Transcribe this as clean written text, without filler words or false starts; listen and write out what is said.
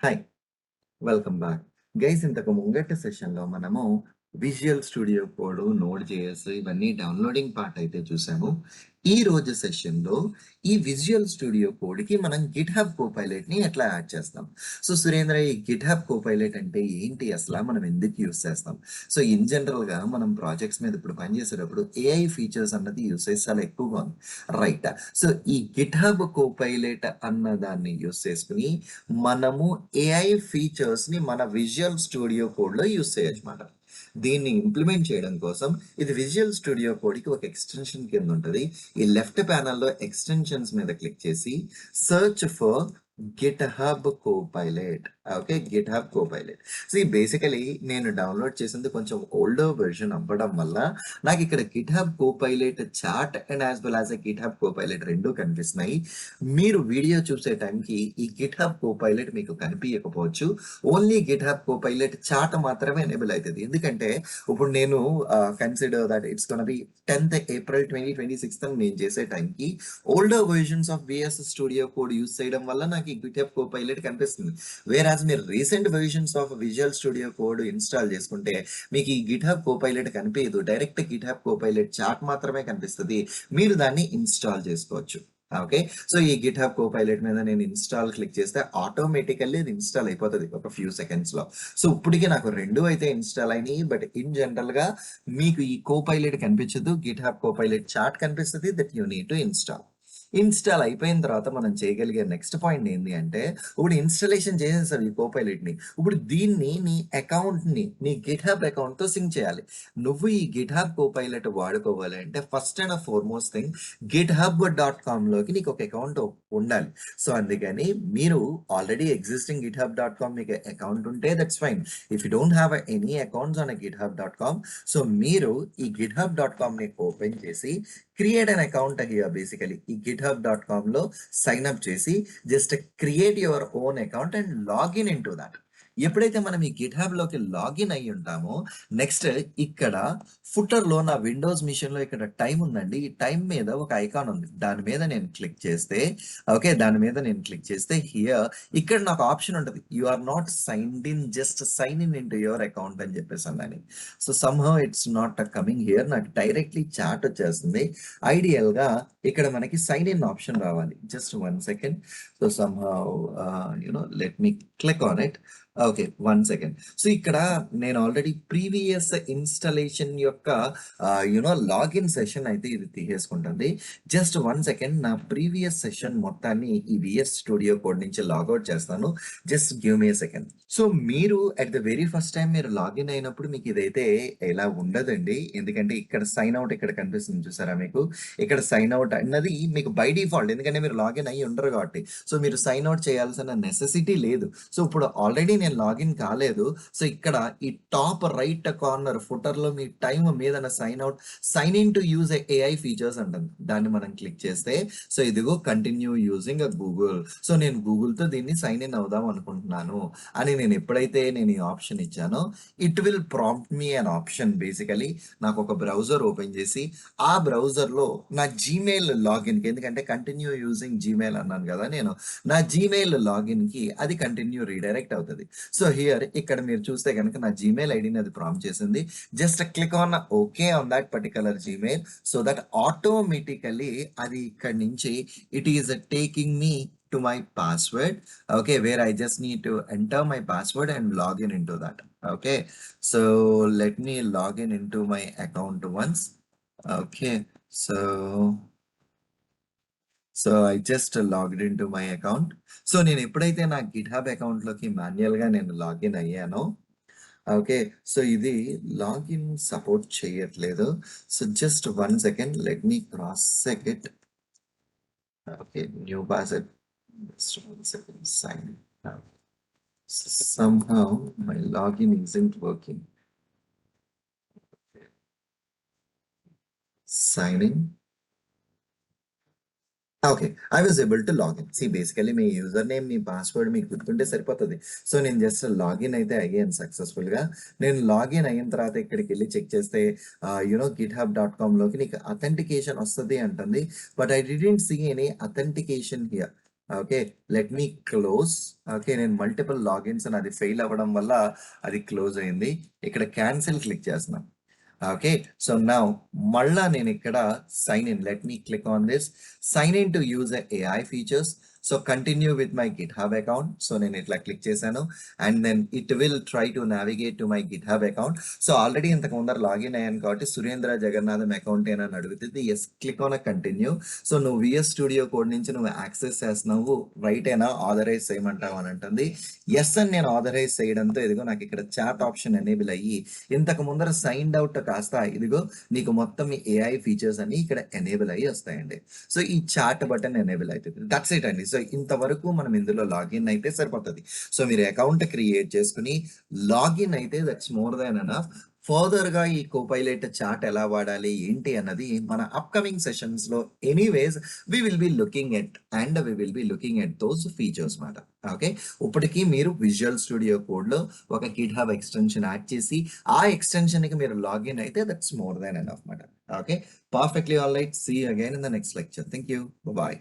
Hi! Welcome back. Guys ఇంతకు ముంగటి సెషన్‌లో మనము visual Studio code, node JS ఇవన్నీ డౌన్‌లోడింగ్ పార్ట్ అయితే చూసాము. ఈ రోజు సెషన్‌లో ఈ విజువల్ స్టూడియో కోడ్‌కి మనం గిట్‌హబ్ కోపైలట్‌ని ఎట్లా యాడ్ చేస్తాం? సో సురేంద్ర ఈ గిట్‌హబ్ కోపైలట్ అంటే ఏంటి అసల? మనం ఎందుకు యూజ్ చేస్తాం? సో ఇన్ జనరల్‌గా మనం ప్రాజెక్ట్స్ మీద ఇప్పుడు పని చేసేటప్పుడు ఏఐ ఫీచర్స్ అన్నది యూసేజ్ చాలా ఎక్కువగా ఉంది. రైట్. సో ఈ గిట్‌హబ్ కోపైలట్ అన్న దాన్ని యూజ్ చేసుకొని మనము ఏఐ ఫీచర్స్‌ని మన విజువల్ స్టూడియో కోడ్‌లో యూజ్ చేయొచ్చమాట. దీన్ని ఇంప్లిమెంట్ చేయడం కోసం ఇది విజువల్ స్టూడియో కోడ్‌కి ఒక ఎక్స్‌టెన్షన్ కింద ఉంటది. ఈ లెఫ్ట్ ప్యానెల్‌లో ఎక్స్‌టెన్షన్స్ మీద క్లిక్ చేసి search for GitHub Copilot. Okay. GitHub Copilot. Basically నేను డౌన్‌లోడ్ చేసింది కొంచెం ఓల్డర్ వెర్షన్ అవ్వడం వల్ల నాకిక్కడ GitHub Copilot chat and as well as GitHub Copilot 2 కనిపిస్తున్నాయి. మీరు వీడియో చూసే టైంకి ఈ గిట్‌హబ్ కోపైలట్ మీకు కనిపియకపోవచ్చు. ఓన్లీ గిట్‌హబ్ కోపైలట్ చాట్ మాత్రమే ఎనేబుల్ అయితది. ఎందుకంటే ఇప్పుడు నేను consider that it's gonna be 10థ్ ఏప్రిల్ 2026 అని నేను చేసే టైంకి older versions of VS Studio Code use చేయడం వల్ల నాకు ఈ గిట్‌హబ్ కోపైలట్ కనిపిస్తుంది. వేరాజ్ మీరు recent versions of Visual Studio Code install చేసుకుంటే మీకు ఈ గిట్‌హబ్ కోపైలట్ కనిపియదు. డైరెక్ట్ గిట్‌హబ్ కోపైలట్ చాట్ మాత్రమే కనిపిస్తది. మీరు దాన్ని ఇన్‌స్టాల్ చేసుకోవచ్చు. ఓకే. సో ఈ గిట్‌హబ్ కోపైలట్ మీద నేను ఇన్‌స్టాల్ క్లిక్ చేస్తే ఆటోమేటికల్లీ ఇది ఇన్‌స్టాల్ అయిపోతది ఒక ఫ్యూ సెకండ్స్‌లో. సో ఇప్పటికి నాకు 2 అయితే ఇన్‌స్టాల్ అయినాయి. బట్ ఇన్ జనరల్‌గా మీకు ఈ కోపైలట్ కనిపించదు. గిట్‌హబ్ కోపైలట్ చాట్ కనిపిస్తది. That you need to install. Install అయిపోయిన తర్వాత మనం చేయగలిగే నెక్స్ట్ పాయింట్ ఏంది అంటే, ఇప్పుడు ఇన్‌స్టాలేషన్ చేసేసావు ఈ కోపైలట్‌ని. ఇప్పుడు దీన్ని నీ అకౌంట్‌ని నీ గిట్‌హబ్ అకౌంట్‌తో సింక్ చేయాలి. నువ్వు ఈ గిట్‌హబ్ కోపైలట్ వాడుకోవాలి అంటే ఫస్ట్ అండ్ ఫార్‌మోస్ట్ థింగ్ గిట్‌హబ్.కామ్‌లోకి నీకు ఒక అకౌంట్ ఉండాలి. సో అందుకని మీరు ఆల్రెడీ ఎగ్జిస్టింగ్ గిట్‌హబ్.కామ్ మీకు అకౌంట్ ఉంటే that's fine. If you don't have any accounts on GitHub dot com so మీరు ఈ గిట్‌హబ్.కామ్‌ని ఓపెన్ చేసి create an account here basically ఈ గిట్‌హబ్.కామ్‌లో సైన్ అప్ చేసి just create your own account and login into that. ఎప్పుడైతే మనం ఈ గిట్‌హబ్‌లోకి లాగిన్ అయ్యి ఉంటామో నెక్స్ట్ ఇక్కడ ఫుటర్‌లో నా విండోస్ మిషన్‌లో ఇక్కడ టైమ్ ఉందండి. ఈ టైమ్ మీద ఒక ఐకాన్ ఉంది. దాని మీద నేను క్లిక్ చేస్తే ఓకే. దాని మీద నేను క్లిక్ చేస్తే హియర్ ఇక్కడ నాకు ఆప్షన్ ఉంటది. You are not signed in just sign in into your account అని చెప్పేసనని. So somehow it's not coming here. నాకు డైరెక్ట్‌లీ చాట్ వచ్చేస్తుంది. ఐడియల్‌గా ఇక్కడ మనకి సైన్ ఇన్ ఆప్షన్ రావాలి. Just 1 second. So somehow let me click on it. Okay. 1 second. So ఇక్కడ నేను ఆల్రెడీ ప్రీవియస్ ఇన్‌స్టాలేషన్ యొక్క లాగిన్ సెషన్ అయితే ఇది తీసేసుకుంటుంది. జస్ట్ 1 సెకండ్ నా ప్రీవియస్ సెషన్ మొత్తాన్ని ఈ వీఎస్ స్టూడియో కోడ్ నుంచి లాగౌట్ చేస్తాను. Just give me a second. So మీరు at the very first time మీరు లాగిన్ అయినప్పుడు మీకు ఇదైతే ఇలా ఉండదండి. ఎందుకంటే ఇక్కడ సైన్ ఔట్ ఇక్కడ కనిపిస్తుంది చూసారా మీకు? ఇక్కడ సైన్ ఔట్ అన్నది మీకు బై డిఫాల్ట్ ఎందుకంటే మీరు లాగిన్ అయ్యి ఉండరు కాబట్టి. సో మీరు సైన్ ఔట్ చేయాల్సిన నెసెసిటీ లేదు. సో ఇప్పుడు ఆల్రెడీ నేను లాగిన్ కాలేదు. సో ఇక్కడ ఈ టాప్ రైట్ కార్నర్ ఫుటర్‌లో మీ టైమ్ మీదన sign in to use AI features అంటుంది. దాన్ని మనం క్లిక్ చేస్తే సో ఇదిగో కంటిన్యూ యూజింగ్ గూగుల్. సో నేను గూగుల్‌తో దీన్ని సైన్ ఇన్ అవుదాం అనుకుంటున్నాను అని నేను ఎప్పుడైతే నేను ఈ ఆప్షన్ ఇచ్చానో it will prompt me an option basically నాకు ఒక బ్రౌజర్ ఓపెన్ చేసి ఆ బ్రౌజర్‌లో నా జీమెయిల్ లాగిన్‌కి ఎందుకంటే కంటిన్యూ యూజింగ్ జీమెయిల్ అన్నాను కదా నేను. నా జీమెయిల్ లాగిన్‌కి అది కంటిన్యూ రీడైరెక్ట్ అవుతది. సో హియర్ ఇక్కడ మీరు చూస్తే గనుక నా జీమెయిల్ ఐడీని అది ప్రాంప్ట్ చేసింది. Just click on okay on that particular Gmail so that automatically అది ఇక్కడి నుంచి it is taking me to my password. Okay, where I just need to enter my password and log in into that. Okay, so let me log in into my account once. Okay, so I just logged into my account. So నేను ఎప్పుడైతే నా GitHub అకౌంట్‌లోకి మాన్యుయల్‌గా నేను login అయ్యానో okay. So ఇది login support చేయట్లేదు. So just 1 second let me cross check it. Okay. New password. Just 1 second. Sign in. Now, somehow my login isn't working. Sign in. Okay. I was able to login. Basically me user name, me password మీకు గుర్తుంటే సరిపోతది. So నేను just login అయితే అయ్యాను సక్సెస్‌ఫుల్‌గా. నేను login అయిన తర్వాత ఇక్కడికెళ్ళి చెక్ చేస్తే github.comలోకి నీకు అథెంటికేషన్ వస్తది అంటుంది. But I didn't see any authentication here. Okay. Let me close. Okay. నేను మల్టిపుల్ లాగిన్స్ అని అది ఫెయిల్ అవ్వడం వల్ల అది క్లోజ్ అయింది. ఇక్కడ క్యాన్సిల్ క్లిక్ చేస్తున్నాను. ఓకే. సో నౌ మళ్ళా నేను ఇక్కడ sign in. Let me click on this. Sign in to use AI features. So continue with my GitHub account. So నేను ఇట్లా క్లిక్ చేశాను. And then it will try to navigate to my GitHub account. So already ఇంతకు ముందర login అయ్యాను కాబట్టి Surendra Jagannatham account ఏనా అని అడుగుతుంది. Yes, click on continue. So నువ్వు విఎస్ స్టూడియో కోడ్ నుంచి నువ్వు యాక్సెస్ చేస్తున్నావు, రైట్ ఏనా, ఆథరైజ్ చేయమంటావు అని అంటుంది. ఎస్ అని నేను ఆథరైజ్ చేయడంతో ఇదిగో నాకు ఇక్కడ చాట్ ఆప్షన్ ఎనేబుల్ అయ్యి ఇంతకు ముందర సైన్డ్ అవుట్ కాస్త ఇదిగో నీకు మొత్తం ఈ ఏఐ ఫీచర్స్ అన్ని ఇక్కడ ఎనేబుల్ అయ్యి వస్తాయండి. సో ఈ చాట్ బటన్ ఎనేబుల్ అవుతుంది. దట్స్ ఇట్ అండి. సో ఇంతవరకు మనం ఇందులో లాగిన్ అయితే సరిపోతుంది. సో మీరు అకౌంట్ క్రియేట్ చేసుకుని లాగిన్ అయితే that's more than enough. Further గా ఈ కోపైలట్ చాట్ ఎలా వాడాలి ఏంటి అన్నది మన అప్కమింగ్ సెషన్స్ లో anyways we will be looking at and we will be looking at those features మాట. ఓకే. ఇప్పటికీ మీరు విజువల్ స్టూడియో కోడ్ లో ఒక గిట్‌హబ్ ఎక్స్టెన్షన్ యాడ్ చేసి ఆ ఎక్స్టెన్షన్ కి మీరు లాగిన్ అయితే దట్స్ మోర్ దాన్ ఎనఫ్ మాట. Okay. Perfectly all right. See you again in the next lecture. Thank you. By.